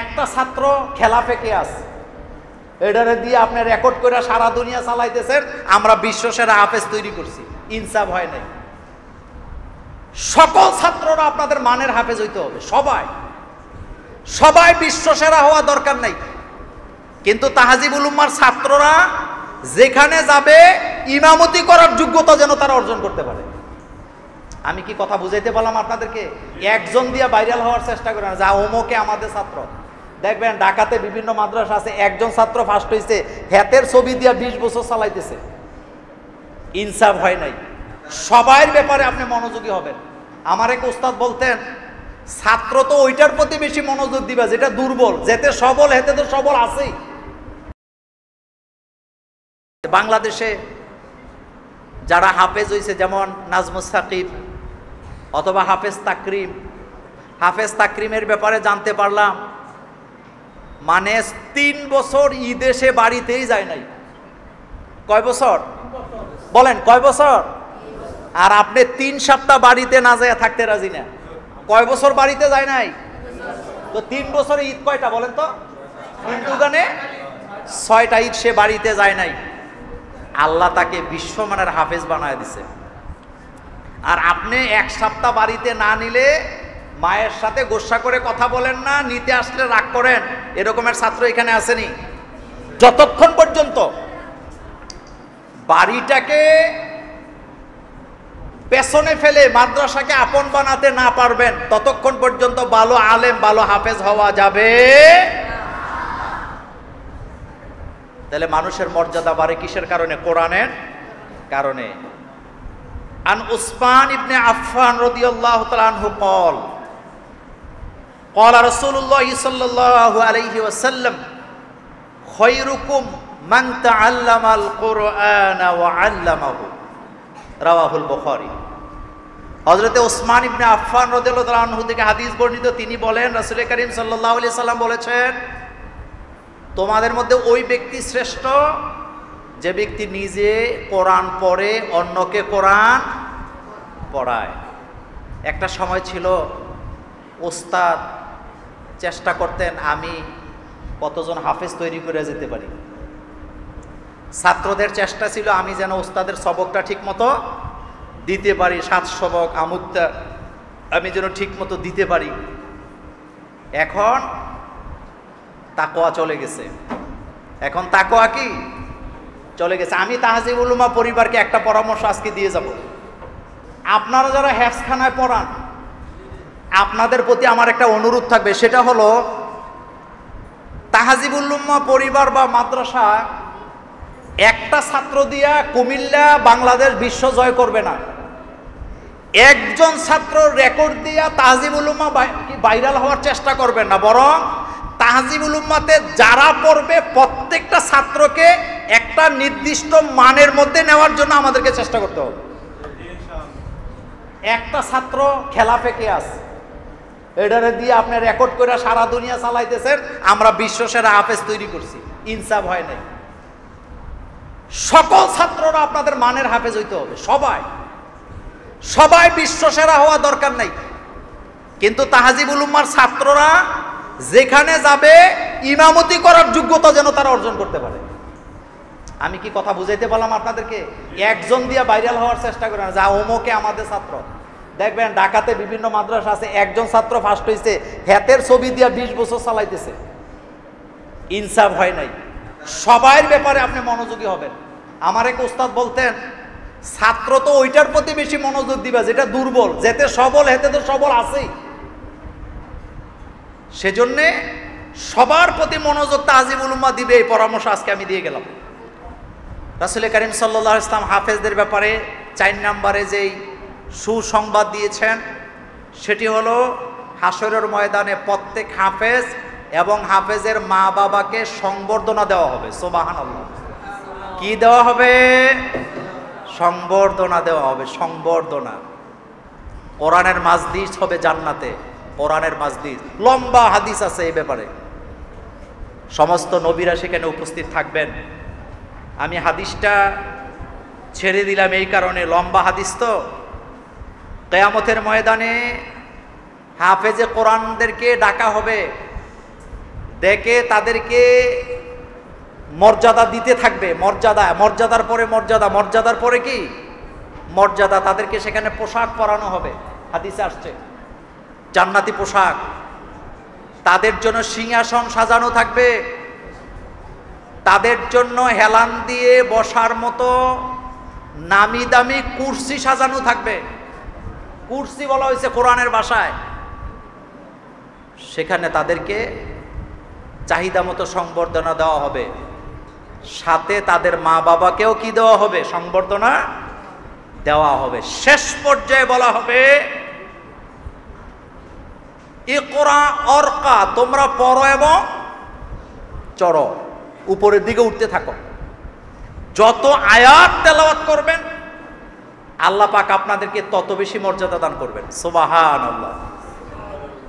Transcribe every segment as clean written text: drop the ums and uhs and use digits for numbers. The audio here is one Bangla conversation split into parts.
একটা ছাত্র খেলাফে কেয়াস এটারে দিয়ে আপনি রেকর্ড করে সারা দুনিয়া চালাইতেছেন, আমরা বিশ্বসেরা হাফেজ তৈরি করছি। ইনসাফ হয় নাই। সকল ছাত্ররা আপনাদের মানের হাফেজ হইতে হবে, সবাই সবাই বিশ্বসেরা হওয়া দরকার নাই। কিন্তু তাহজিবুল উম্মার ছাত্ররা যেখানে যাবে ইমামতি করার যোগ্যতা যেন তারা অর্জন করতে পারে। আমি কি কথা বুঝাইতে পারলাম আপনাদেরকে? একজন দিয়ে ভাইরাল হওয়ার চেষ্টা করেন যা অমুকে আমাদের ছাত্র। দেখবেন ঢাকাতে বিভিন্ন মাদ্রাসা আছে, একজন ছাত্র ফার্স্ট হয়েছে, হাতের ছবি দিয়ে 20 বছর চালাইতেছে। ইনসাফ হয় নাই। সবার ব্যাপারে আপনি মনোযোগী হবেন। আমার এক উস্তাদ বলতেন, ছাত্র তো ওইটার প্রতি বেশি মনোযোগ দিবা যেটা দুর্বল, যেতে সবল হেতে তো সবল আছেই। বাংলাদেশে যারা হাফেজ হয়েছে, যেমন নাজমুস সাকিব অথবা হাফেজ তাকরিম, হাফেজ তাকরিমের ব্যাপারে জানতে পারলাম মানে 3 বছর ঈদে সে বাড়িতেই যায় নাই। কয় বছর বলেন? কয় বছর? আর আপনি 3 সপ্তাহ বাড়িতে না যায় থাকতে রাজি না। কয় বছর বাড়িতে যায় নাই? তো 3 বছরে ঈদ কয়টা বলেন তো? হিন্দু গানে 6টা ঈদ সে বাড়িতে যায় নাই। আল্লাহ তাকে বিশ্বমানের হাফেজ বানায় দিছে। আর আপনি 1 সপ্তাহ বাড়িতে না নিলে মায়ের সাথে গোসা করে কথা বলেন না, নিতে আসলে রাগ করেন, এরকমের ছাত্র এখানে আসেনি। যতক্ষণ পর্যন্ত বাড়িটাকে পেছনে ফেলে মাদ্রাসাকে আপন বানাতে না পারবেন ততক্ষণ পর্যন্ত ভালো আলেম ভালো হাফেজ হওয়া যাবে। তাহলে মানুষের মর্যাদা বাড়ে কিসের কারণে? কোরআনের কারণে। আন উসমান ইবনে আফফান রাদিয়াল্লাহু তাআলা আনহু قال قال رسول الله صلى الله عليه وسلم خيركم من تعلم القرآن وعلمه রাওয়াহুল বুখারী। হযরতে উসমান ইবনে আফফান রাদিয়াল্লাহু তাআলা আনহু থেকে হাদিস বর্ণিত, তিনি বলেন রাসূল করিম সাল্লাল্লাহু আলাইহি সাল্লাম বলেছেন, তোমাদের মধ্যে ওই ব্যক্তি শ্রেষ্ঠ যে ব্যক্তি নিজে কোরআন পড়ে অন্যকে কোরআন পড়ায়। একটা সময় ছিল ওস্তাদ চেষ্টা করতেন আমি কতজন হাফেজ তৈরি করে যেতে পারি। ছাত্রদের চেষ্টা ছিল আমি যেন ওস্তাদের সবকটা ঠিক মতো দিতে পারি, 7 সবক আমুকটা আমি যেন ঠিক মতো দিতে পারি। এখন তাকওয়া চলে গেছে। এখন তাকওয়া কি চলে গেছে। আমি তাহজিবুল উম্মাহ পরিবারকে একটা পরামর্শ আজকে দিয়ে যাব। আপনারা যারা হেফজখানায় পড়ান, আপনাদের প্রতি আমার একটা অনুরোধ থাকবে, সেটা হলো তাহজিবুল উম্মাহ পরিবার বা মাদ্রাসা একটা ছাত্র দিয়া কুমিল্লা বাংলাদেশ বিশ্ব জয় করবে না। একজন ছাত্র রেকর্ড দিয়া তাহজিবুল উম্মাহ ভাইরাল হওয়ার চেষ্টা করবেন না, বরং তাহজিবুল উম্মাতে যারা পড়বে প্রত্যেকটা ছাত্রকে একটা নির্দিষ্ট মানের মধ্যে নেওয়ার জন্য আমাদেরকে চেষ্টা করতে হবে। একটা ছাত্র খেলাফে কেয়াস এটারে দিয়ে আপনি রেকর্ড করে সারা দুনিয়া চালাইতেছেন, আমরা বিশ্বসেরা হাফেজ তৈরি করছি। ইনসাফ হয় নাই। সকল ছাত্ররা আপনাদের মানের হাফেজ হইতে হবে, সবাই সবাই বিশ্বসেরা হওয়া দরকার নাই। কিন্তু তাহজিবুল উম্মার ছাত্ররা যেখানে যাবে ইমামতি করার যোগ্যতা যেন তারা অর্জন করতে পারে। আমি কি কথা বুঝাইতে পারলাম আপনাদেরকে? একজন দিয়ে ভাইরাল হওয়ার চেষ্টা করেন যা অমুকে আমাদের ছাত্র। দেখবেন ঢাকাতে বিভিন্ন মাদ্রাসা আছে, একজন ছাত্র ফার্স্ট হয়েছে, হাতের ছবি দিয়ে 20 বছর চালাইতেছে। ইনসাফ হয় নাই। সবার ব্যাপারে আপনি মনোযোগী হবেন। আমার এক উস্তাদ বলতেন, ছাত্র তো ওইটার প্রতি বেশি মনোযোগ দিবা যেটা দুর্বল, যেতে সবল হেতে তো সবল আছেই। সেজন্যে সবার প্রতি মনোযোগ তাহজিবুল উম্মাহ দিবে, এই পরামর্শ আজকে আমি দিয়ে গেলাম। রাসূল করিম সাল্লাল্লাহু আলাইহি ওয়াসাল্লাম হাফেজদের ব্যাপারে 4 নম্বরে যেই সুসংবাদ দিয়েছেন সেটি হলো হাসরের ময়দানে প্রত্যেক হাফেজ এবং হাফেজের মা বাবাকে সংবর্ধনা দেওয়া হবে। সুবহানাল্লাহ। কি দেওয়া হবে? সংবর্ধনা দেওয়া হবে। সংবর্ধনা। কোরআনের মাজলিস হবে জান্নাতে, কোরআনের মাজলিস। লম্বা হাদিস আছে এই ব্যাপারে, সমস্ত নবীরা সেখানে উপস্থিত থাকবেন। আমি হাদিসটা ছেড়ে দিলাম এই কারণে, লম্বা হাদিস তো। কিয়ামতের ময়দানে হাফেজে কোরআনদেরকে ডাকা হবে, দেখে তাদেরকে মর্যাদা দিতে থাকবে, মর্যাদার পরে মর্যাদা, মর্যাদার পরে কি মর্যাদা, তাদেরকে সেখানে পোশাক পরানো হবে, হাদিসে আসছে জান্নাতি পোশাক, তাদের জন্য সিংহাসন সাজানো থাকবে, তাদের জন্য হেলান দিয়ে বসার মতো নামি দামি কুরসি সাজানো থাকবে, কুরসি বলা হয়েছে কোরআনের ভাষায়। সেখানে তাদেরকে চাহিদা মতো সংবর্ধনা দেওয়া হবে, সাথে তাদের মা বাবাকেও কি দেওয়া হবে, সংবর্ধনা দেওয়া হবে। শেষ পর্যায়ে বলা হবে ইকরা অরকা, তোমরা পড়ো এবং চড়ো, উপরের দিকে উঠতে থাকো। যত আয়াত তেলাওয়াত করবেন আল্লাহ পাক আপনাদেরকে তত বেশি মর্যাদা দান করবেন। সুবহানাল্লাহ।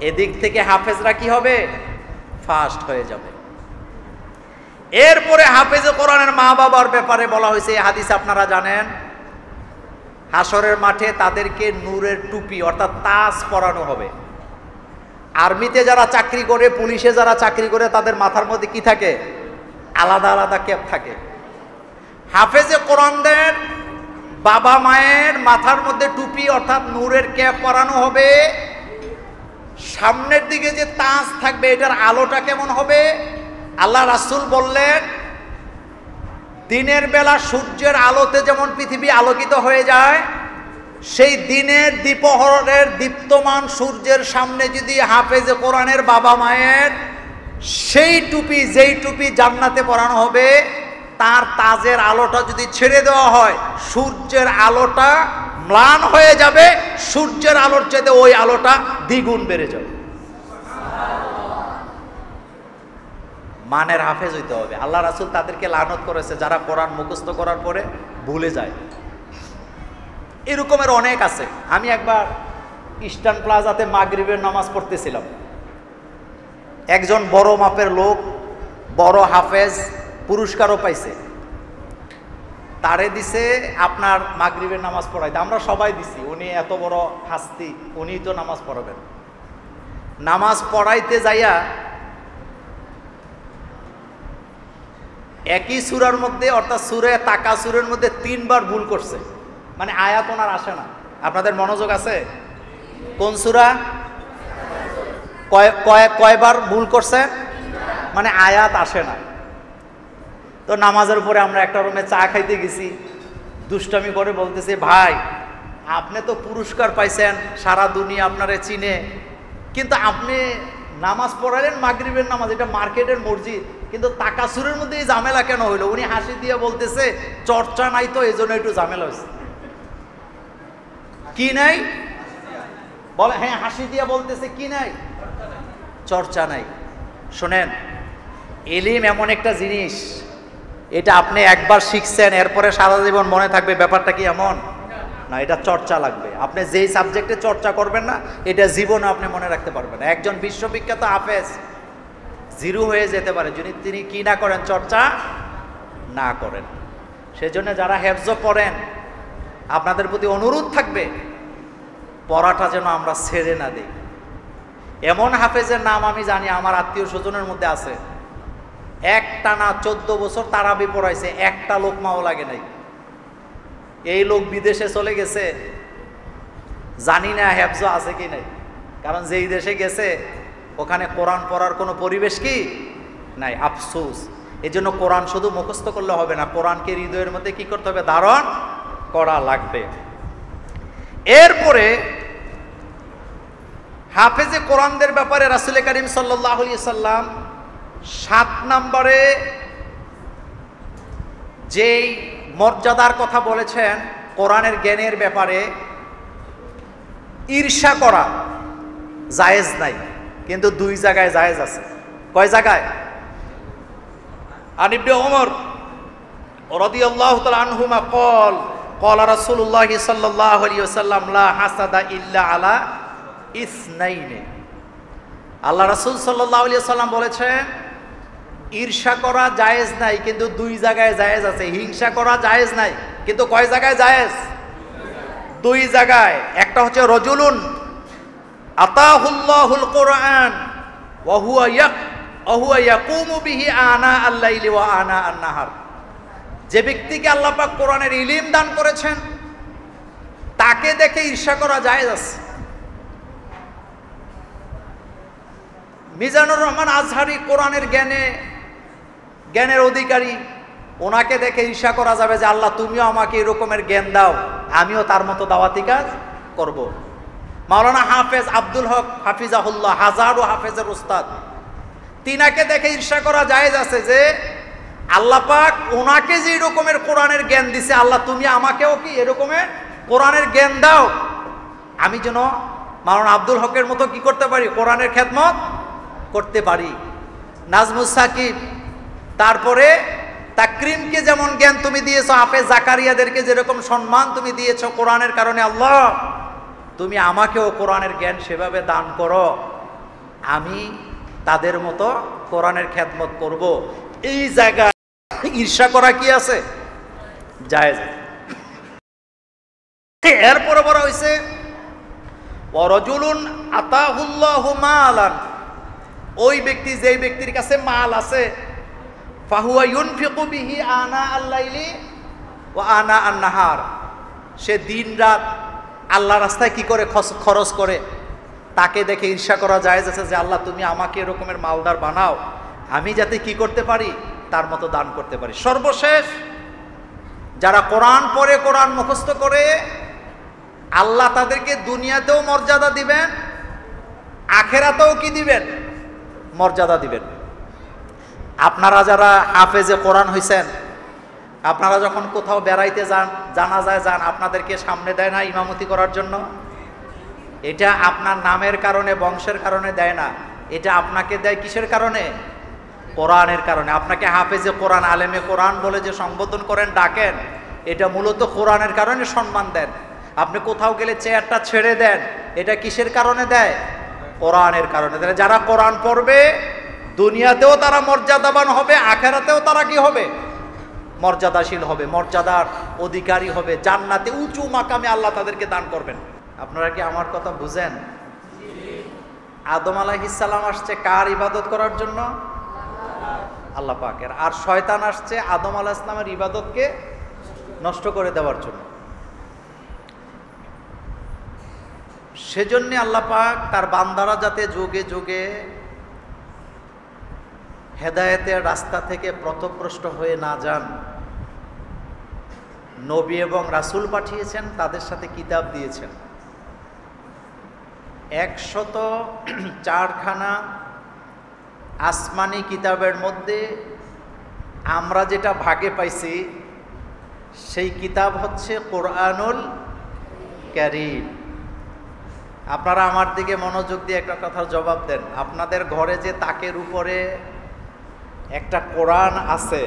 এদিক থেকে হাফেজরা কি হবে, ফাস্ট হয়ে যাবে। এরপরে হাফেজে কোরআনের মা বাবার ব্যাপারে বলা হয়েছে, এই হাদিস আপনারা জানেন, হাসরের মাঠে তাদেরকে নূরের টুপি অর্থাৎ তাজ পরানো হবে। আর্মিতে যারা চাকরি করে, পুলিশে যারা চাকরি করে, তাদের মাথার মধ্যে কি থাকে, আলাদা আলাদা ক্যাপ থাকে। হাফেজে কোরআনদের বাবা মায়ের মাথার মধ্যে টুপি অর্থাৎ নূরের ক্যাপ পরানো হবে। সামনের দিকে যে তাজ থাকবে এটার আলোটা কেমন হবে, আল্লাহ রাসূল বললেন দিনের বেলা সূর্যের আলোতে যেমন পৃথিবী আলোকিত হয়ে যায়, সেই দিনের দ্বিপ্রহরের দীপ্তমান সূর্যের সামনে যদি হাফেজে কোরআনের বাবা মায়ের সেই টুপি, যেই টুপি জান্নাতে পরানো হবে, তার তাজের আলোটা যদি ছেড়ে দেওয়া হয়, সূর্যের আলোটা ম্লান হয়ে যাবে, সূর্যের আলোর চাইতে ওই আলোটা দ্বিগুণ বেড়ে যাবে। মানের হাফেজ হইতে হবে। আল্লাহ রাসূল তাদেরকে লানত করেছে যারা কোরআন মুখস্থ করার পরে ভুলে যায়। এরকমের অনেক আছে। আমি একবার ইস্টার্ন প্লাজাতে মাগরিবের নামাজ পড়তেছিলাম, একজন বড় মাপের লোক, বড় হাফেজ, পুরস্কারও পাইছে, তারে দিছে আপনার মাগরিবের নামাজ পড়াইতে। আমরা সবাই দিছি, উনি এত বড় হাস্তি, উনি তো নামাজ পড়াবেন। নামাজ পড়াইতে যাইয়া একই সূরার মধ্যে অর্থাৎ সূরা তাকাসুরের মধ্যে 3 বার ভুল করছে, মানে আয়াত ওনার আসে না। আপনাদের মনোযোগ আছে? কোন সূরা কয়বার ভুল করছে, মানে আয়াত আসে না। তো নামাজের পরে আমরা একটা রুমে চা খাইতে গেছি, দুষ্টামি করে বলতেছে, ভাই আপনি তো পুরস্কার পাইছেন, সারা দুনিয়া আপনারে চিনে, কিন্তু আপনি নামাজ পড়ালেন মাগরিবের নামাজ, এটা মার্কেটের মসজিদ, কিন্তু তাকাসুরের মধ্যে এই ঝামেলা কেন হইলো? উনি হাসি দিয়ে বলতেছে চর্চা নাই, তো এই জন্য একটু ঝামেলা হয়েছে। কি নাই বলে? হ্যাঁ, হাসি দিয়ে বলতেছে কি নাই, চর্চা নাই। শোনেন, ইলম এমন একটা জিনিস, এটা আপনি একবার শিখছেন এরপরে সারা জীবন মনে থাকবে, ব্যাপারটা কি এমন না, এটা চর্চা লাগবে। আপনি যেই সাবজেক্টে চর্চা করবেন না, এটা জীবনে আপনি মনে রাখতে পারবেন না। একজন বিশ্ববিখ্যাত হাফেজ জিরো হয়ে যেতে পারে যদি তিনি কি না করেন, চর্চা না করেন। সেজন্য যারা হেফজ পড়েন, আপনাদের প্রতি অনুরোধ থাকবে পড়াটা যেন আমরা ছেড়ে না দিই। এমন হাফেজের নাম আমি জানি, আমার আত্মীয় স্বজনের মধ্যে আছে, একটানা 14 বছর তারাবি পড়াইছে, একটা লোকমাও লাগে নাই। এই লোক বিদেশে চলে গেছে, জানি না হেফজ আছে কি নাই, কারণ যেই দেশে গেছে ওখানে কোরআন পড়ার কোনো পরিবেশ কি নাই। আফসোস। এই জন্য কোরআন শুধু মুখস্থ করলে হবে না, কোরআনকে হৃদয়ের মধ্যে কি করতে হবে, ধারণ করা লাগবে। এরপরে হাফেজে কোরআনদের ব্যাপারে রাসূল করিম সাল্লাল্লাহু আলাইহি সাল্লাম 7 নম্বরে যেই মর্যাদার কথা বলেছেন কোরআনের জ্ঞানের ব্যাপারে, ঈর্ষা করা জায়েজ নাই, কিন্তু 2 জায়গায় জায়েজ আছে। কয় জায়গায়? আন ইবনে ওমর রাদিয়াল্লাহু তাআলা আনহুমা ক্বালা রাসূলুল্লাহ সাল্লাল্লাহু আলাইহি ওয়াসাল্লাম লা হাসাদা ইল্লা আলা ইসনাইনে। আল্লাহ রাসূল সাল্লাল্লাহু আলাইহি ওয়াসাল্লাম বলেছেন ঈর্ষা করা জায়েজ নাই, কিন্তু 2 জায়গায় জায়েজ আছে। হিংসা করা জায়েজ নাই, কিন্তু কয় জায়গায় জায়েজ? 2 জায়গায়। একটা হচ্ছে রজুলুন আতাহুল্লাহুল কোরআন ওয়া হুয়া অহুয়া ইয়াকুমু বিহি আনা আল-লাইলি ওয়া আনা আন-নাহার। যে ব্যক্তিকে আল্লাহ পাক কোরআনের ইলম দান করেছেন তাকে দেখে ঈর্ষা করা জায়েজ আছে। মিজানুর রহমান আজহারি কোরআনের জ্ঞানের অধিকারী, ওনাকে দেখে ঈর্ষা করা যাবে যে আল্লাহ তুমিও আমাকে এরকমের জ্ঞান দাও, আমিও তার মতো দাওয়াতি কাজ করব। মাওলানা হাফেজ আব্দুল হক হাফিজাহুল্লাহ, হাজারো হাফেজের উস্তাদ, তিনাকে দেখে ঈর্ষা করা জায়েজ আছে যে আল্লাহ পাক ওনাকে যে রকমের কোরআনের জ্ঞান দিছে, আল্লাহ তুমি আমাকেও কি এরকমের কোরআনের জ্ঞান দাও, আমি যেন মাওলানা আব্দুল হকের মতো কি করতে পারি, কোরআনের খেদমত করতে পারি। নাজমুস সাকিব, তারপরে তাকরিমকে যেমন জ্ঞান তুমি দিয়েছো, হাফেজ জাকারিয়াদেরকে যেরকম সম্মান তুমি দিয়েছো কোরআনের কারণে, আল্লাহ তুমি আমাকেও কোরআনের জ্ঞান সেভাবে দান করো, আমি তাদের মতো কোরআনের খেদমত করব। এই জায়গায় ঈর্ষা করা কি আছে? জায়েজ। এরপরে বলা হয়েছে ওয়ারাজুলুন আতাহুল্লাহু মালান, ওই ব্যক্তি যেই ব্যক্তির কাছে মাল আছে, ফাহুয়া ইউনফিকু বিহি আনা আল-লাইলি ওয়া আনা আন-নাহার, সে দিন রাত আল্লাহ রাস্তায় কি করে খরচ করে, তাকে দেখে ঈর্ষা করা জায়েজ আছে যে আল্লাহ তুমি আমাকে এরকমের মালদার বানাও, আমি যাতে কি করতে পারি, তার মতো দান করতে পারি। সর্বশেষ যারা কোরআন পড়ে, কোরআন মুখস্থ করে, আল্লাহ তাদেরকে দুনিয়াতেও মর্যাদা দিবেন, আখেরাতেও কি দিবেন, মর্যাদা দিবেন। আপনারা যারা হাফেজে কোরআন হইছেন, আপনারা যখন কোথাও বেড়াইতে যান, জানাজায় যান, আপনাদেরকে সামনে দেয় না ইমামতি করার জন্য? এটা আপনার নামের কারণে, বংশের কারণে দেয় না, এটা আপনাকে দেয় কিসের কারণে? কোরআনের কারণে। আপনাকে হাফেজে কোরআন, আলেমে কোরআন বলে যে সম্বোধন করেন, ডাকেন, এটা মূলত কোরআনের কারণে সম্মান দেন। আপনি কোথাও গেলে চেয়ারটা ছেড়ে দেন, এটা কিসের কারণে দেয়? কোরআনের কারণে। যারা কোরআন পড়বে দুনিয়াতেও তারা মর্যাদাবান হবে, আখেরাতেও তারা কি হবে? মর্যাদাশীল হবে, মর্যাদার অধিকারী হবে, জান্নাতে উঁচু মাকামে আল্লাহ তাদেরকে দান করবেন। আপনারা কি আমার কথা বুঝেন? আদম আলাইহিস সালাম আসছে কার ইবাদত করার জন্য? আল্লাহ পাকের। আর শয়তান আসছে আদম আলাইহিস সালামের ইবাদতকে নষ্ট করে দেওয়ার জন্য। সেজন্য আল্লাহ পাক তার বান্দারা যাতে যুগে যুগে হেদায়েতের রাস্তা থেকে পথভ্রষ্ট হয়ে না যান, নবী এবং রাসূল পাঠিয়েছেন, তাদের সাথে কিতাব দিয়েছেন। 104খানা আসমানি কিতাবের মধ্যে আমরা যেটা ভাগে পাইছি সেই কিতাব হচ্ছে কোরআনুল কারীম। আপনারা আমার দিকে মনোযোগ দিয়ে একটা কথার জবাব দেন। আপনাদের ঘরে যে তাকের উপরে একটা কোরআন আছে,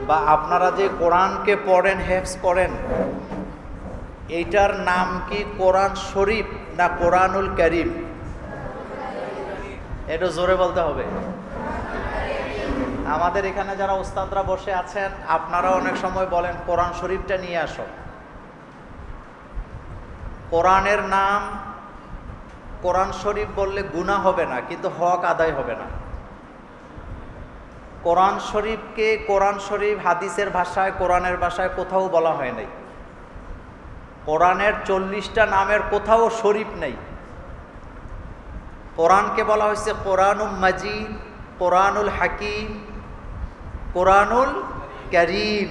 বা আপনারা যে কোরআনকে পড়েন, হেফজ করেন, এইটার নাম কি কোরআন শরীফ না কোরআনুল কারীম? এটা জোরে বলতে হবে। আমাদের এখানে যারা ওস্তাদরা বসে আছেন, আপনারা অনেক সময় বলেন কোরআন শরীফটা নিয়ে আসো। কোরআনের নাম কোরআন শরীফ বললে গুনাহ হবে না, কিন্তু হক আদায় হবে না। কোরআন শরীফকে কোরআন শরীফ হাদিসের ভাষায়, কোরআনের ভাষায় কোথাও বলা হয় নাই। কোরআনের 40টা নামের কোথাও শরীফ নেই। কোরআনকে বলা হয়েছে কোরআনুল মাজিদ, কোরআনুল হাকিম, কোরআনুল কারীম।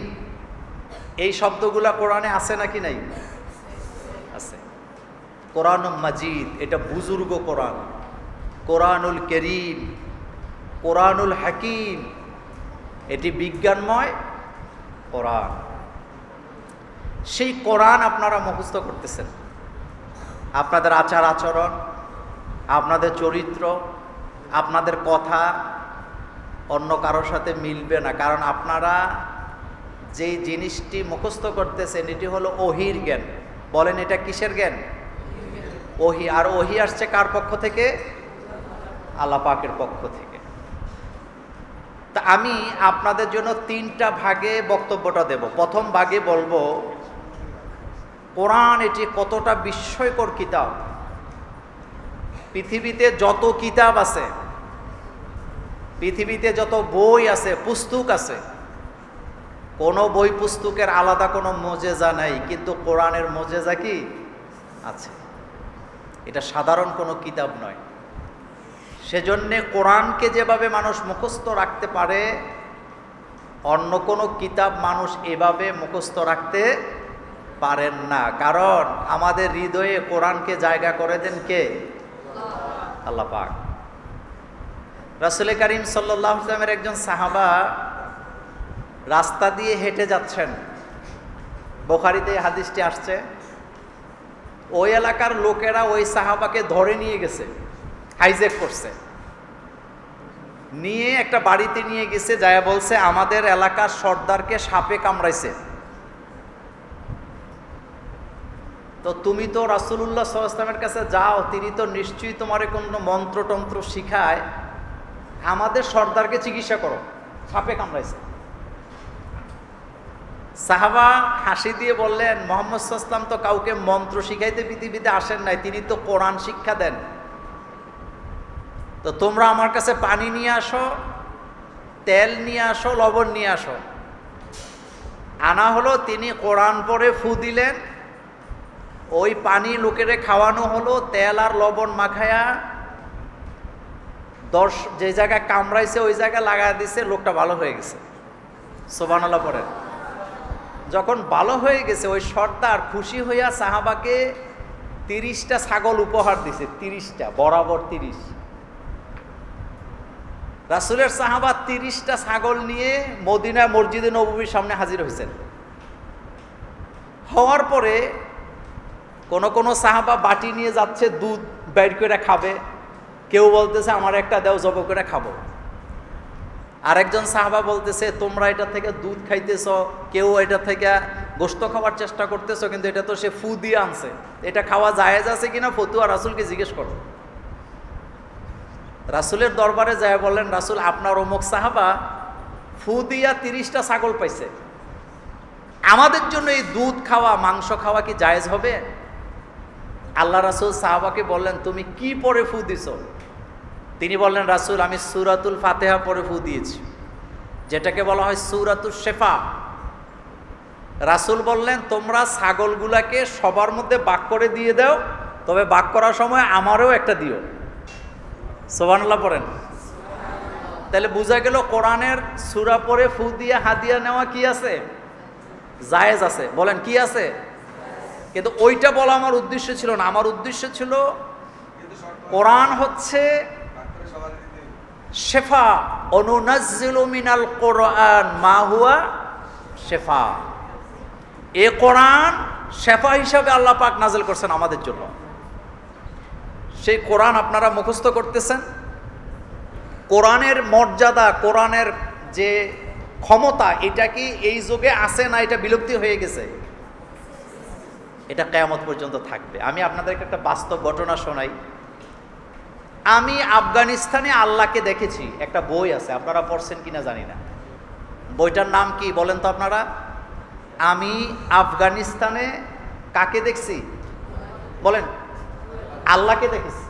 এই শব্দগুলা কোরআনে আছে নাকি নাই? আছে। কোরআনুল মাজিদ এটা বুজুর্গ কোরআন, কোরআনুল কারীম, কোরআনুল হাকিম এটি বিজ্ঞানময় কোরআন। সেই কোরআন আপনারা মুখস্থ করতেছেন। আপনাদের আচার আচরণ, আপনাদের চরিত্র, আপনাদের কথা অন্য কারোর সাথে মিলবে না, কারণ আপনারা যেই জিনিসটি মুখস্থ করতেছেন এটি হলো ওহির জ্ঞান। বলেন এটা কিসের জ্ঞান? ওহি। আর ওহি আসছে কার পক্ষ থেকে? আল্লাহ পাকের পক্ষ থেকে। তা আমি আপনাদের জন্য 3টা ভাগে বক্তব্যটা দেব। প্রথম ভাগে বলবো কোরআন এটি কতটা বিস্ময়কর কিতাব। পৃথিবীতে যত কিতাব আছে পৃথিবীতে যত বই আছে, পুস্তক আছে, কোনো বই পুস্তকের আলাদা কোনো মজেজা নাই, কিন্তু কোরআনের মজেজা কি আছে? এটা সাধারণ কোনো কিতাব নয়। সেজন্যে কোরআনকে যেভাবে মানুষ মুখস্থ রাখতে পারে, অন্য কোনো কিতাব মানুষ এভাবে মুখস্থ রাখতে পারেন না। কারণ আমাদের হৃদয়ে কোরআনকে জায়গা করে দেন কে? আল্লাহ পাক। রাসূল করিম সাল্লাল্লাহু আলাইহি ওয়াসাল্লামের একজন সাহাবা রাস্তা দিয়ে হেঁটে যাচ্ছেন, বুখারীতে এই হাদিসটি আসছে। ওই এলাকার লোকেরা ওই সাহাবাকে ধরে নিয়ে গেছে, হাইজ্যাক করছে, নিয়ে একটা বাড়িতে নিয়ে গেছে, যায় বলছে আমাদের এলাকার সর্দারকে সাপে কামড়াইছে। তো তুমি তো রাসূলুল্লাহ সাল্লাল্লাহু আলাইহি ওয়াসাল্লামের কাছে যাও, তিনি তো নিশ্চয়ই তোমারে কোনো মন্ত্রতন্ত্র শিখায়, আমাদের সর্দারকে চিকিৎসা করো, সাপে কামড়াইছে। সাহাবা হাসি দিয়ে বললেন, মুহাম্মদ সাল্লাল্লাহু আলাইহি ওয়াসাল্লাম তো কাউকে মন্ত্র শিখাইতে পৃথিবীতে আসেন নাই, তিনি তো কোরআন শিক্ষা দেন। তো তোমরা আমার কাছে পানি নিয়ে আসো, তেল নিয়ে আসো, লবণ নিয়ে আসো। আনা হলো, তিনি কোরআন পড়ে ফু দিলেন, ওই পানি লোকেরে খাওয়ানো হলো, তেল আর লবণ মাখায়া যে জায়গায় কামড়াইছে ওই জায়গায় লাগায় দিছে, লোকটা ভালো হয়ে গেছে। সুবহানাল্লাহ পড়েন। যখন ভালো হয়ে গেছে, ওই সর্দার খুশি হইয়া সাহাবাকে 30টা ছাগল উপহার দিছে, 30টা, বরাবর 30। রাসূলের সাহাবা 30টা ছাগল নিয়ে মদিনা মসজিদে নববীর সামনে হাজির হয়েছেন। হওয়ার পরে কোন সাহাবা বাটি নিয়ে যাচ্ছে, দুধ বের করে খাবে, কেউ বলতেছে আমার একটা দেও, জব করে খাবো। আরেকজন সাহাবা বলতেছে তোমরা এটা থেকে দুধ খাইতেছ, কেউ এটা থেকে গোশত খাওয়ার চেষ্টা করতেছো, কিন্তু এটা তো সে ফু দিয়ে আনছে, এটা খাওয়া জায়েজ আছে কিনা ফতুয়া রাসূলকে জিজ্ঞেস করো। রাসূলের দরবারে যায় বললেন, রাসূল আপনার অমুক সাহাবা ফু দিয়া 30টা ছাগল পাইছে, আমাদের জন্য এই দুধ খাওয়া, মাংস খাওয়া কি জায়েজ হবে? আল্লাহ রাসূল সাহাবাকে বললেন, তুমি কি পরে ফু দিছ? তিনি বললেন, রাসূল আমি সূরাতুল ফাতিহা পরে ফু দিয়েছি, যেটাকে বলা হয় সূরাতুশ শিফা। রাসূল বললেন, তোমরা ছাগলগুলাকে সবার মধ্যে ভাগ করে দিয়ে দাও, তবে ভাগ করার সময় আমারও একটা দিও। সুবহানাল্লাহ পড়েন। তাহলে বোঝা গেল কোরআনের সূরা পড়ে ফু দিয়ে হাদিয়া নেওয়া কি আছে? জায়েজ আছে। বলেন কি আছে? কিন্তু ওইটা বলা আমার উদ্দেশ্য ছিল না। আমার উদ্দেশ্য ছিল কোরআন হচ্ছে শিফা, অনুনাজ্জিলু মিনাল কোরআন মা হুয়া শিফা। এই কোরআন শিফা হিসাবে আল্লাহ পাক নাযিল করছেন আমাদের জন্য। সেই কোরআন আপনারা মুখস্থ করতেছেন। কোরআনের মর্যাদা, কোরআনের যে ক্ষমতা, এটা কি এই যুগে আছে না এটা বিলুপ্তি হয়ে গেছে? এটা কিয়ামত পর্যন্ত থাকবে। আমি আপনাদেরকে একটা বাস্তব ঘটনা শোনাই। আমি আফগানিস্তানে আল্লাহকে দেখেছি, একটা বই আছে, আপনারা পড়ছেন কিনা জানি না। বইটার নাম কি বলেন তো আপনারা? আমি আফগানিস্তানে কাকে দেখছি বলেন? আল্লাহকে দেখেছি।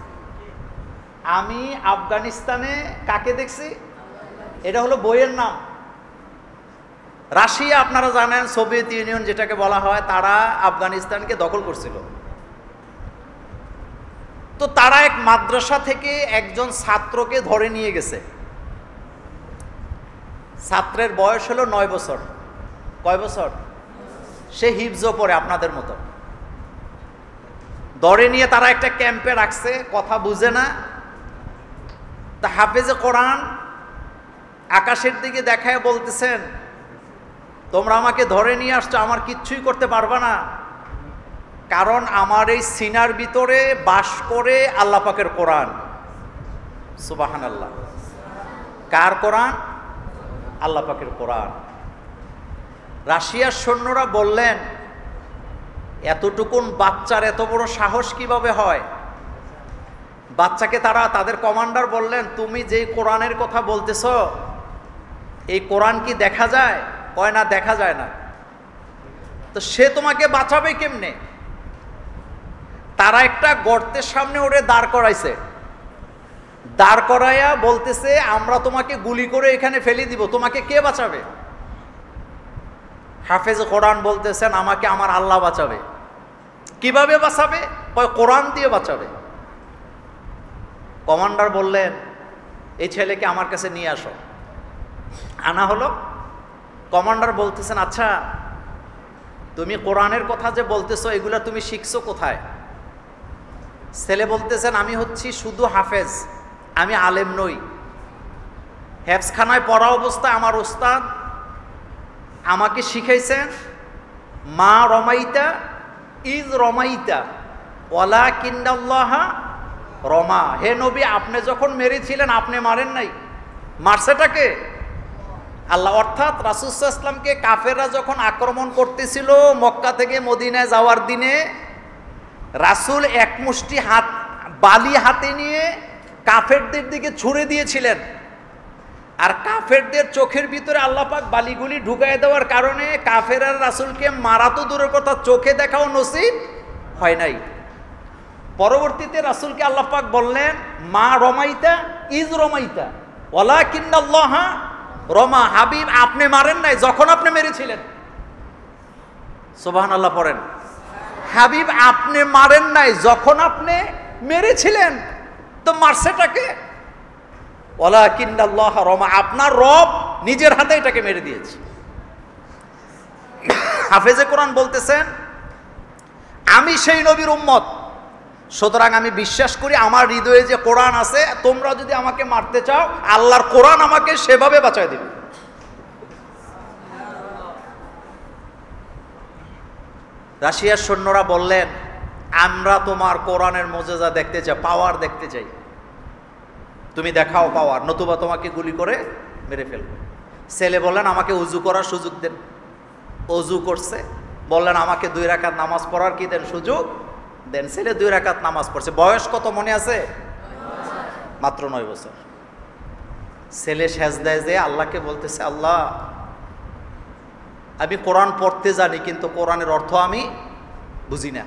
আমি আফগানিস্তানে কাকে দেখছি? এটা হলো বইয়ের নাম। রাশিয়া আপনারা জানেন, সোভিয়েত ইউনিয়ন যেটাকে বলা হয়, তারা আফগানিস্তানকে দখল করছিল। তো তারা এক মাদ্রাসা থেকে একজন ছাত্রকে ধরে নিয়ে গেছে। ছাত্রের বয়স হলো 9 বছর। কয় বছর? সে হিফজও পড়ে আপনাদের মতো। ধরে নিয়ে তারা একটা ক্যাম্পে রাখছে, কথা বুঝে না। তা হাফেজে কোরআন আকাশের দিকে দেখায় বলতেছেন, তোমরা আমাকে ধরে নিয়ে আসছো, আমার কিচ্ছুই করতে পারবা না, কারণ আমার এই সিনার ভিতরে বাস করে আল্লাহ পাকের কোরআন। সুবহানাল্লাহ। কার কোরআন? আল্লাহ পাকের কোরআন। রাশিয়ার সৈন্যরা বললেন, এতটুকুন বাচ্চার এত বড় সাহস কিভাবে হয়? বাচ্চাকে তারা, তাদের কমান্ডার বললেন, তুমি যে কোরআনের কথা বলতেছ, এই কোরআন কি দেখা যায়? কয় না, দেখা যায় না। তো সে তোমাকে বাঁচাবে কেমনে? তারা একটা গর্তের সামনে ওরে দাঁড় করাইছে। দাঁড় করাইয়া বলতেছে, আমরা তোমাকে গুলি করে এখানে ফেলে দিব, তোমাকে কে বাঁচাবে? হাফেজ কোরআন বলতেছেন, আমাকে আমার আল্লাহ বাঁচাবে। কিভাবে বাঁচাবে? কোরআন দিয়ে বাঁচাবে। কমান্ডার বললেন, এই ছেলেকে আমার কাছে নিয়ে আসো। আনা হলো। কমান্ডার বলতেছেন, আচ্ছা তুমি কোরআনের কথা যে বলতেছো, এগুলা তুমি শিখছো কোথায়? ছেলে বলতেছেন, আমি হচ্ছি শুধু হাফেজ, আমি আলেম নই। হেফজখানায় পড়া অবস্থায় আমার ওস্তাদ আমাকে শিখাইছেন, মা রমাইতা ইজ রমাইতা ওয়ালাকিন্নাল্লাহা রমা। হে নবী, আপনি যখন মেরেছিলেন আপনি মারেন নাই, মারছেটাকে আল্লাহ। অর্থাৎ রাসূল সাল্লাল্লাহু আলাইহি ওয়াসাল্লামকে কাফেররা যখন আক্রমণ করতেছিল মক্কা থেকে মদিনায় যাওয়ার দিনে, রাসূল এক মুষ্টি বালি হাতে নিয়ে কাফেরদের দিকে ছুঁড়ে দিয়েছিলেন। আর কাফেরদের চোখের ভিতরে আল্লাহ পাক বালিগুলি ঢুকায় দেওয়ার কারণে কাফেররা রাসূলকে মারা তো দূরের কথা, চোখে দেখাও নসিব হয় নাই। পরবর্তীতে রাসূলকে আল্লাহ পাক বললেন, মা রমাইতা ইজ রমাইতা ওয়ালাকিন্নাল্লাহা রমা। হাবিব, আপনি মারেন নাই যখন আপনি মেরেছিলেন। সুবহানাল্লাহ পড়েন। হাবিব, আপনি মারেন নাই যখন আপনি মেরেছিলেন, তো মারছেটাকে? ওয়ালাকিন্নাল্লাহা রমা, আপনার রব নিজের হাতে এটাকে মেরে দিয়েছে। হাফেজে কোরআন বলতেছেন, আমি সেই নবীর উম্মত, সুতরাং আমি বিশ্বাস করি আমার হৃদয়ে যে কোরআন আছে, তোমরা যদি আমাকে মারতে চাও আল্লাহর কোরআন আমাকে সেভাবে বাঁচায় দিবে। রাশিয়ার সৈন্যরা বললেন, আমরা তোমার কোরআনের মুজিজা দেখতে চাই, পাওয়ার দেখতে চাই, তুমি দেখাও পাওয়ার, নতুবা তোমাকে গুলি করে মেরে ফেলবে। ছেলে বললেন, আমাকে উজু করার সুযোগ দেন। অজু করছে। বললেন, আমাকে 2 রাকাত নামাজ পড়ার কি দেন, সুযোগ দেন। ছেলে 2 রাকাত নামাজ পড়ছে। বয়স কত মনে আছে? মাত্র 9 বছর। ছেলে সেজদায় যে আল্লাহকে বলতেছে, আল্লাহ আমি কোরআন পড়তে জানি, কিন্তু কোরআনের অর্থ আমি বুঝি না,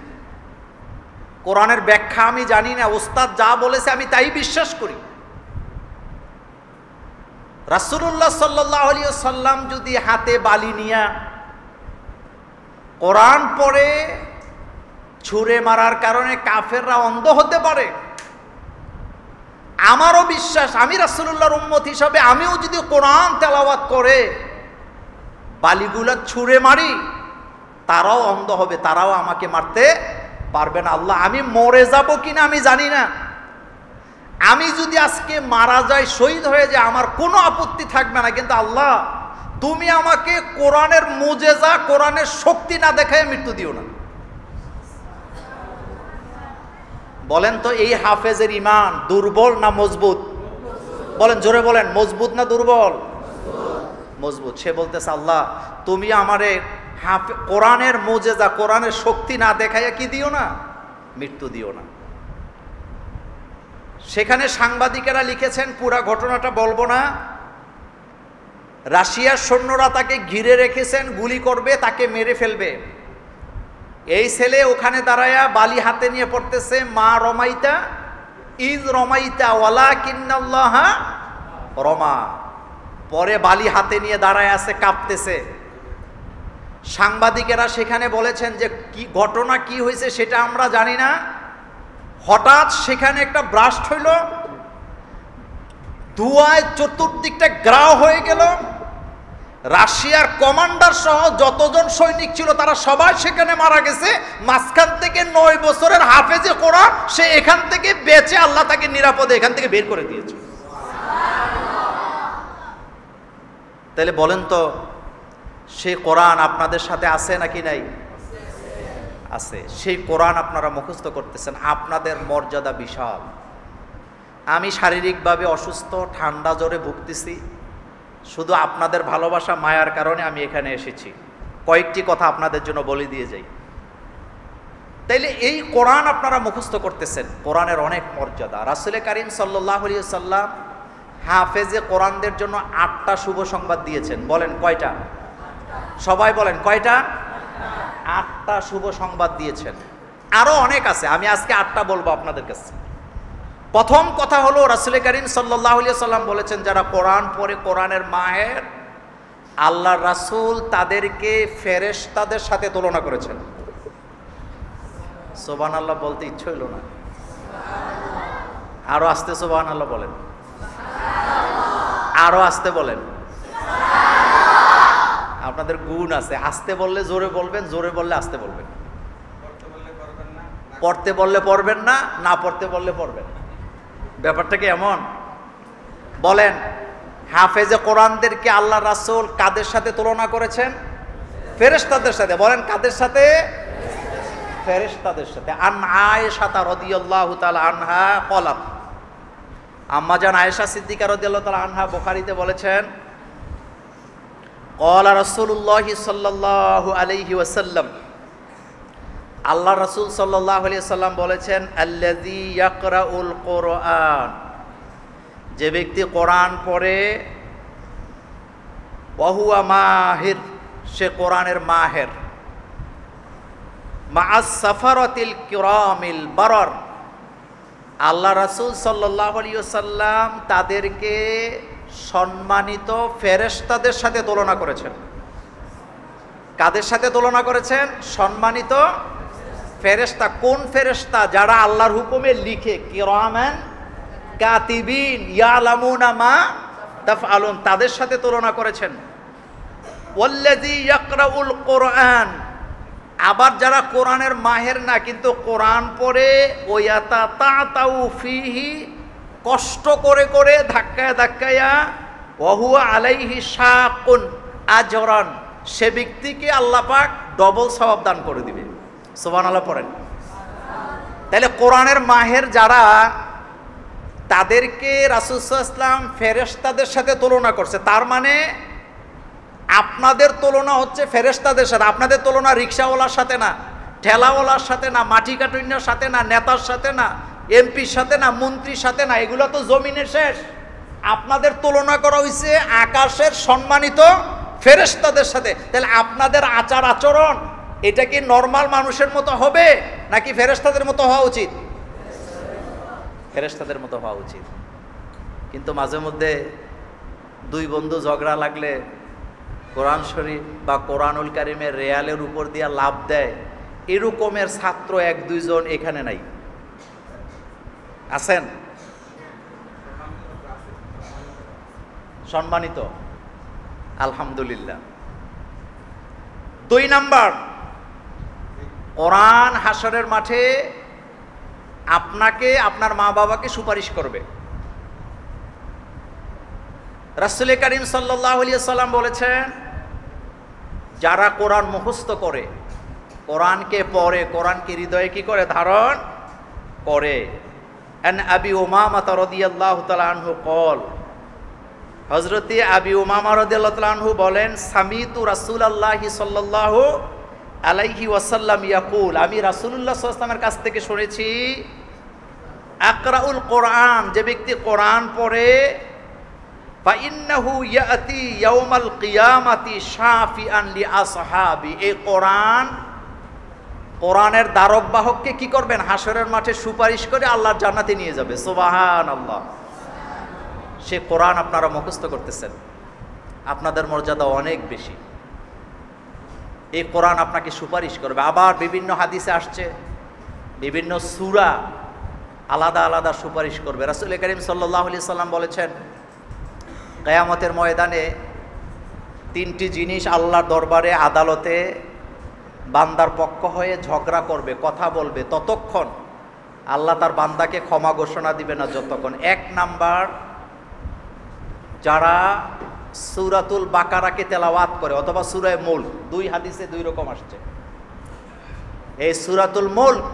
কোরআনের ব্যাখ্যা আমি জানি না, ওস্তাদ যা বলেছে আমি তাই বিশ্বাস করি। রাসূলুল্লাহ সাল্লাল্লাহু আলাইহি ওয়াসাল্লাম যদি হাতে বালি নিয়া কোরআন পড়ে ছুঁড়ে মারার কারণে কাফেররা অন্ধ হতে পারে, আমারও বিশ্বাস, আমি রাসূলুল্লাহর উম্মত হিসাবে আমিও যদি কোরআন তেলাওয়াত করে বালিগুলা ছুঁড়ে মারি, তারাও অন্ধ হবে, তারাও আমাকে মারতে পারবে না। আল্লাহ, আমি মরে যাব কিনা আমি জানি না, আমি যদি আজকে মারা যাই, শহীদ হয়ে যায়, আমার কোনো আপত্তি থাকবে না, কিন্তু আল্লাহ তুমি আমাকে কোরআনের মুজিজা, কোরআনের শক্তি না দেখায় মৃত্যু দিও না। বলেন তো, এই হাফেজের ঈমান দুর্বল না মজবুত? বলেন, জোরে বলেন, মজবুত না দুর্বল? মজবুত। সে বলতেছে, আল্লাহ তুমি আমারে কোরআনের মুজিজা, কোরআনের শক্তি না দেখাইয়া কি দিও না, মৃত্যু দিও না। সেখানে সাংবাদিকেরা লিখেছেন, পুরা ঘটনাটা বলবো না, রাশিয়ার সৈন্যরা তাকে ঘিরে রেখেছেন, গুলি করবে, তাকে মেরে ফেলবে। এই ছেলে ওখানে দাঁড়ায়া বালি হাতে নিয়ে পড়তেছে, মা রমাইতা ইজ রমাইতা ওয়ালাকিন্নাল্লাহা রমা। পরে বালি হাতে নিয়ে দাঁড়ায় আছে, কাঁপতেছে। সাংবাদিকেরা সেখানে বলেছেন যে কি ঘটনা কি হয়েছে সেটা আমরা জানি না, হঠাৎ সেখানে একটা ব্রাস্ট হইল, ধোঁয়ায় চতুর্দিকটা গ্রাও হয়ে গেল। রাশিয়ার কমান্ডার সহ যতজন সৈনিক ছিল তারা সবাই সেখানে মারা গেছে। মাঝখান থেকে 9 বছরের হাফেজে কোরআন, সে এখান থেকে বেঁচে, আল্লাহ তাকে নিরাপদে এখান থেকে বের করে দিয়েছে। তাহলে বলেন তো, সেই কোরআন আপনাদের সাথে আছে নাকি নাই? আছে। সেই কোরআন আপনারা মুখস্থ করতেছেন, আপনাদের মর্যাদা বিশাল। আমি শারীরিকভাবে অসুস্থ, ঠান্ডা জ্বরে ভুগতেছি, শুধু আপনাদের ভালোবাসা মায়ার কারণে আমি এখানে এসেছি। কয়েকটি কথা আপনাদের জন্য বলে দিয়ে যাই। তাইলে এই কোরআন আপনারা মুখস্থ করতেছেন, কোরআনের অনেক মর্যাদা। রাসূল কারীম সাল্লাল্লাহু আলাইহি ওয়াসাল্লাম হাফেজে কোরআনদের জন্য 8টা শুভ সংবাদ দিয়েছেন। বলেন কয়টা? সবাই বলেন কয়টা? 8টা শুভ সংবাদ দিয়েছেন। আরো অনেক আছে, আমি আজকে 8টা বলবো আপনাদের কাছে। প্রথম কথা হলো রাসূল করিম সাল্লাল্লাহু আলাইহি সাল্লাম বলেছেন, যারা কোরআন পড়ে, কোরআনের মাহের, আল্লাহর রাসূল তাদেরকে ফেরেশতাদের সাথে তুলনা করেছেন। সুবহানাল্লাহ বলতে ইচ্ছে হইল না? আরো আস্তে সুবহানাল্লাহ বলেন, আরো আস্তে বলেন। আপনাদের গুণ আছে, আস্তে বললে জোরে বলবেন, জোরে বললে আস্তে বলবেন। পড়তে বললে পড়বেন না, না পড়তে বললে পড়বেন। ব্যাপারটা কি এমন? বলেন, হাফেজে কোরআনদেরকে আল্লাহ রাসূল কাদের সাথে তুলনা করেছেন? ফেরেশতাদের সাথে। বলেন কাদের সাথে? ফেরেশতাদের সাথে। আন আয়েশা রাদিয়াল্লাহু তাআলা আনহা ক্বালাত, আম্মা জান আয়েশা সিদ্দিকা রাদিয়াল্লাহু তাআলা আনহা বুখারীতে বলেছেন, ক্বালা রাসূলুল্লাহি সাল্লাল্লাহু আলাইহি ওয়াসাল্লাম, আল্লাহ রাসূল সাল্লাল্লাহু আলাইহি ওয়াসাল্লাম বলেছেন, আল্লাযী ইয়াকরাউল কুরআন, যে ব্যক্তি কোরআন পড়ে, ওয়া হুয়া মাহির, সে কোরআনের মাহের, মা'আস সাফারাতিল কিরামিল বারার, আল্লাহ রাসূল সাল্লাল্লাহু আলাইহি ওয়াসাল্লাম তাদেরকে সম্মানিত ফেরেশতাদের সাথে তুলনা করেছেন। কাদের সাথে তুলনা করেছেন? সম্মানিত ফেরেশতা। কোন ফেরেশতা? যারা আল্লাহর হুকুমে লিখে, কিরামান কাতিবিন ইয়ালামুনা মা তাফআলুন, তাদের সাথে তুলনা করেছেন। ওয়াল্লাযী ইয়াকরাউল কুরআন, আবার যারা কোরআনের মাহের না কিন্তু কোরআন পড়ে, ওয়ায়াতাতাউ ফিহি, কষ্ট করে করে ধাক্কায় ধাক্কায়া, ওয়া হুয়া আলাইহি শাকুন আজরান, সে ব্যক্তিকে আল্লাহ পাক ডবল সওয়াব দান করে দিবে। সুবহানাল্লাহ পড়েন। তাহলে কোরআনের মাহের যারা, তাদেরকে রাসূল সাল্লাল্লাহু আলাইহি ওয়াসাল্লাম ফেরেশতাদের সাথে তুলনা করছে। তার মানে আপনাদের তুলনা হচ্ছে ফেরেশতাদের সাথে। আপনাদের তুলনা রিকশাওয়ালার সাথে না, ঠেলাওয়ালার সাথে না, মাটি কাটুইনার সাথে না, নেতার সাথে না, এমপির সাথে না, মন্ত্রীর সাথে না, এগুলো তো জমিনের শেষ। আপনাদের তুলনা করা হয়েছে আকাশের সম্মানিত ফেরেশতাদের সাথে। তাহলে আপনাদের আচার আচরণ এটা কি নরমাল মানুষের মতো হবে নাকি ফেরেশতাদের মতো হওয়া উচিত? ফেরেশতাদের মতো হওয়া উচিত। কিন্তু মাঝে মধ্যে দুই বন্ধু ঝগড়া লাগলে কোরআন শরীফ বা কোরআনুল কারিমের রেয়ালের উপর দিয়ে লাভ দেয়, এরকমের ছাত্র এক দুইজন এখানে নাই? আছেন? সম্মানিত, আলহামদুলিল্লাহ। 2 নাম্বার, কোরআন হাসরের মাঠে আপনাকে, আপনার মা বাবাকে সুপারিশ করবে। রাসূল করিম সাল্লাল্লাহু আলাইহি ওয়াসাল্লাম বলেছেন, যারা কোরআন মুখস্থ করে, কোরআনকে পড়ে, কোরআনকে হৃদয়ে কি করে? ধারণ করে। আন আবি উমামা রাদিয়াল্লাহু তাআলা আনহু ক্বাল, হযরতে আবি উমামা রাদিয়াল্লাহু তাআলা আনহু বলেন, সামিতু রাসূলুল্লাহি সাল্লাল্লাহু আলাইহি ওয়াসাল্লাম ইয়াকুল, আমি রাসূলুল্লাহ সাল্লাল্লাহু আলাইহি ওয়াসাল্লামের কাছ থেকে শুনেছি, আকরাউল কোরআন, যে ব্যক্তি কোরআন পড়ে, ফাইন্নাহু ইয়াতি ইয়াউমাল কিয়ামাতি শাফিআন লিআসহাবি, এই কোরআনের দ্বারক বাহককে কি করবেন? হাসরের মাঠে সুপারিশ করে আল্লাহর জান্নাতে নিয়ে যাবে। সুবহানাল্লাহ। সে কোরআন আপনারা মুখস্থ করতেছেন, আপনাদের মর্যাদা অনেক বেশি। এই কোরআন আপনাকে সুপারিশ করবে। আবার বিভিন্ন হাদিসে আসছে, বিভিন্ন সূরা আলাদা আলাদা সুপারিশ করবে। রাসূল করিম সাল্লাল্লাহু আলাইহি সাল্লাম বলেছেন, কিয়ামতের ময়দানে 3টি জিনিস আল্লাহর দরবারে, আদালতে বান্দার পক্ষ হয়ে ঝগড়া করবে, কথা বলবে, ততক্ষণ আল্লাহ তার বান্দাকে ক্ষমা ঘোষণা দিবে না যতক্ষণ। 1 নাম্বার, যারা সূরাতুল বাকারাকে তেলাওয়াত করে অথবা সূরা মুলক, 2 হাদিসে 2 রকম আসছে। এই সূরাতুল মুলক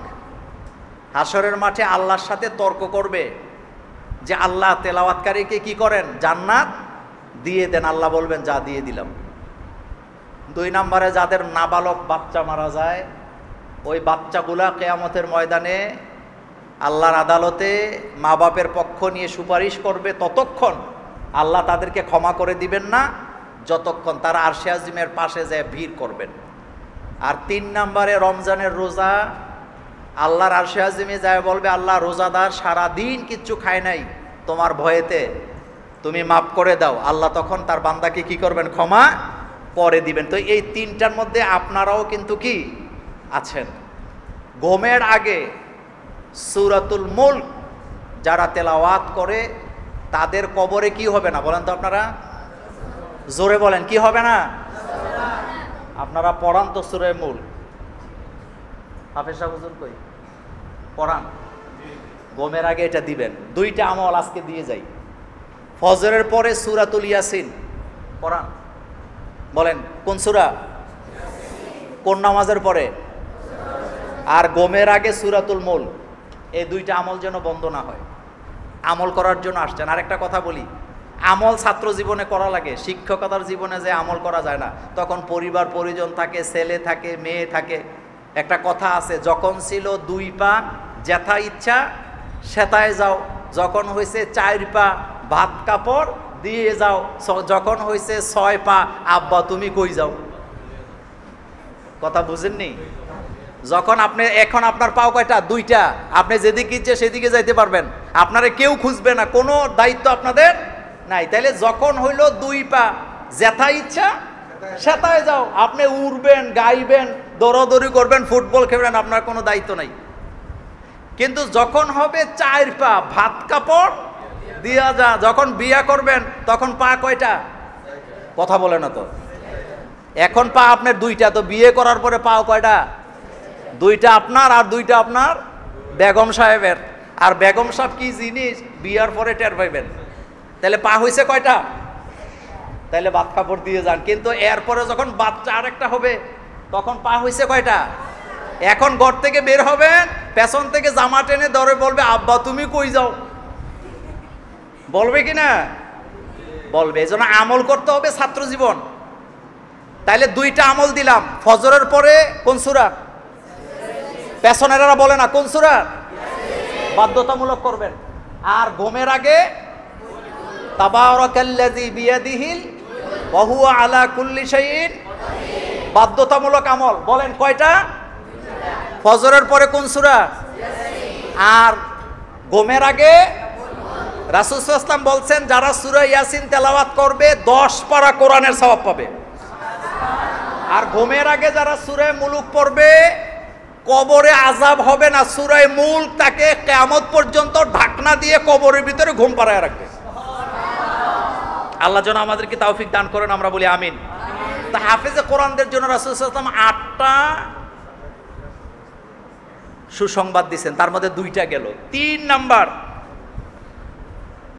হাসরের মাঠে আল্লাহর সাথে তর্ক করবে যে আল্লাহ তেলাওয়াতকারীকে কি করেন? জান্নাত দিয়ে দেন। আল্লাহ বলবেন, যা দিয়ে দিলাম। 2 নম্বরে, যাদের নাবালক বাচ্চা মারা যায়, ওই বাচ্চাগুলা কিয়ামতের ময়দানে আল্লাহর আদালতে মা বাপের পক্ষ নিয়ে সুপারিশ করবে, ততক্ষণ আল্লাহ তাদেরকে ক্ষমা করে দিবেন না যতক্ষণ তারা আরশে আজিমের পাশে যায় ভিড় করবেন। আর 3 নম্বরে, রমজানের রোজা আল্লাহর আরশে আজিমে যায় বলবে, আল্লাহ রোজাদার সারা দিন কিচ্ছু খায় নাই, তোমার ভয়েতে তুমি মাফ করে দাও। আল্লাহ তখন তার বান্দাকে কি করবেন? ক্ষমা করে দিবেন। তো এই তিনটার মধ্যে আপনারাও কিন্তু কি আছেন। ঘুমের আগে সূরাতুল মুলক যারা তেলাওয়াত করে তাদের কবরে কি হবে না বলেন তো আপনারা? জোরে বলেন, কি হবে না? আপনারা পড়ান তো সূরা মুলক। হাফেজ সাহেব হুজুর কই? পড়ান। ঘুমের আগে এটা দিবেন। দুইটা আমল আজকে দিয়ে যাই। ফজরের পরে সূরাতুল ইয়াসিন পড়ান। বলেন কোন সূরা? কোন নামাজের পরে? আর ঘুমের আগে সূরাতুল মুলক। এই দুইটা আমল যেন বন্ধ না হয়। আমল করার জন্য আসছেন। আরেকটা কথা বলি, আমল ছাত্র জীবনে করা লাগে, শিক্ষকতার জীবনে যে আমল করা যায় না। তখন পরিবার পরিজন থাকে, ছেলে থাকে, মেয়ে থাকে। একটা কথা আছে, যখন ছিল 2 পা যেথা ইচ্ছা সেতায় যাও, যখন হয়েছে 4 পা ভাত কাপড় দিয়ে যাও, যখন হয়েছে 6 পা আব্বা তুমি কই যাও। কথা বুঝেননি? যখন আপনি এখন আপনার পাও কয়টা? 2টা। আপনি যেদিকে ইচ্ছে সেদিকে যাইতে পারবেন, আপনারে কেউ খুঁজবে না, কোনো দায়িত্ব আপনাদের নাই। তাইলে যখন হইল 2 পা যেথা ইচ্ছা সেটায় যাও, আপনি উড়বেন, গাইবেন, দৌড়াদৌড়ি করবেন, ফুটবল খেলবেন, আপনার কোনো দায়িত্ব নাই। কিন্তু যখন হবে 4 পা ভাত কাপড় দিয়া যা, যখন বিয়া করবেন তখন পা কয়টা? কথা বলে না তো। এখন পা আপনার 2টা, তো বিয়ে করার পরে পাও কয়টা? 2টা আপনার, আর 2টা আপনার বেগম সাহেবের। আর বেগম সাহেব কি জিনিস বিয়ার পরে টের পাইবেন। তাহলে পা হয়েছে কয়টা? তাহলে ভাত কাপড় দিয়ে যান। কিন্তু এরপরে যখন বাচ্চা আরেকটা হবে তখন পা হয়েছে কয়টা? এখন ঘর থেকে বের হবেন, পেছন থেকে জামা টেনে ধরে বলবে, আব্বা তুমি কই যাও। বলবে কি না? বলবে। এই জন্য আমল করতে হবে ছাত্র জীবন। তাইলে 2টা আমল দিলাম। ফজরের পরে কোন সূরা? পেছনেরা বলে না কোন সূরা? বাধ্যতামূলক করবেন। আর ঘুমের আগে তাবারাকাল্লাযী বিয়াদিহিল ওয়া হুয়া আলা কুল্লি শাইইন, বাধ্যতামূলক আমল। বলেন কয়টা? ফজরের পরে কোন সূরা? আর ঘুমের আগে রাসূল সাল্লাল্লাহু আলাইহি ওয়াসাল্লাম বলছেন, যারা সূরা ইয়াসিন তেলাওয়াত করবে 10 পারা কোরআনের সওয়াব পাবে। আর ঘুমের আগে যারা সূরা মুলক পড়বে কবরে আযাব হবে না। সূরা মুলক তাকে কিয়ামত পর্যন্ত ঢাকনা দিয়ে কবরের ভিতরে ঘুম পাড়ায় রাখবে। আল্লাহ যেন আমাদেরকে তৌফিক দান করেন, আমরা বলি আমিন। তা হাফেজে কোরআনদের জন্য রাসূল সাল্লাল্লাহু আলাইহি ওয়াসাল্লাম 8টা সুসংবাদ দিয়েছেন, তার মধ্যে 2টা গেল। 3 নাম্বার